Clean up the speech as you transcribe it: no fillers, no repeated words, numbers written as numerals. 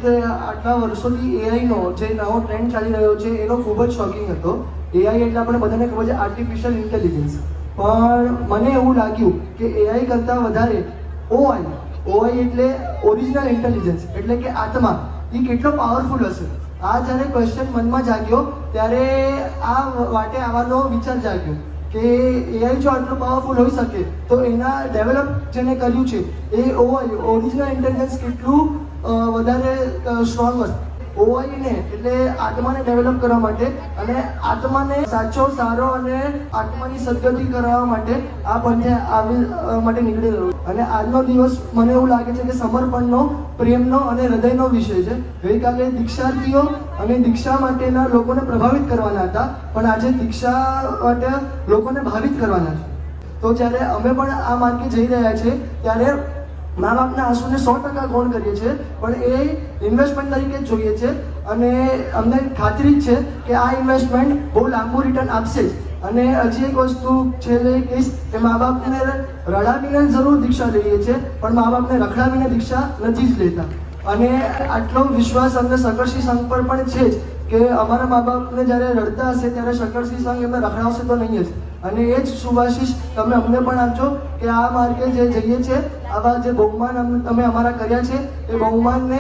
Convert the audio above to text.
તે આટલા વર્ષોથી એઆઈનો જે નવો ટ્રેન્ડ ચાલી રહ્યો છે એનો ખૂબ જ શોખીન હતો. એઆઈ એટલે આપણે બધાને ખબર છે આર્ટિફિશિયલ ઇન્ટેલિજન્સ, પણ મને એવું લાગ્યું કે એઆઈ કરતાં વધારે ઓઆઈ એટલે ઓરિજિનલ ઇન્ટેલિજન્સ એટલે કે આત્મા એ કેટલો પાવરફુલ હશે. આ જ્યારે ક્વેશ્ચન મનમાં જાગ્યો ત્યારે આ વાટે આવવાનો વિચાર જાગ્યો કે એઆઈ જો આટલું પાવરફુલ હોઈ શકે તો એના ડેવલપ જેને કર્યું છે એ ઓઆઈ ઓરિજિનલ ઇન્ટેલિજન્સ કેટલું વધારે સ્ટ્રોંગ હશે. ઓઆઈને એટલે આત્માને ડેવલપ કરવા માટે અને આત્માને સાચો સારો અને આત્માની સદગતિ કરવા માટે આ બંને આવી માટે નીકળી રહ્યું. અને આજનો દિવસ મને એવું લાગે છે કે સમર્પણનો, પ્રેમનો અને હૃદયનો વિષય છે. ગઈકાલે દીક્ષાર્થીઓ અને દીક્ષા માટેના લોકોને પ્રભાવિત કરવાના હતા, પણ આજે દીક્ષા માટે લોકોને ભાવિત કરવાના છે. તો જ્યારે અમે પણ આ માર્ગે જઈ રહ્યા છીએ ત્યારે મા બાપના આંસુને 100% ગૌણ કરીએ છીએ, પણ એ ઇન્વેસ્ટમેન્ટ તરીકે જ જોઈએ છે અને અમને ખાતરી જ છે કે આ ઇન્વેસ્ટમેન્ટ બહુ લાંબુ રિટર્ન આપશે જ. અને હજી એક વસ્તુ છેલ્લે કહીશ કે મા બાપને રડાવીને જરૂર દીક્ષા લઈએ છીએ, પણ મા બાપને રખડાવીને દીક્ષા નથી જ લેતા. અને આટલો વિશ્વાસ અમને શકરસિંહ સંઘ પર પણ છે જ કે અમારા મા બાપને જ્યારે રડતા હશે ત્યારે શકરસિંહ સંઘ એમને રખડાવશે તો નહીં જ. અને એ જ શુભાશીષ તમે અમને પણ આપજો કે આ માર્ગે જે જઈએ છીએ, આવા જે બહુમાન તમે અમારા કર્યા છે એ બહુમાનને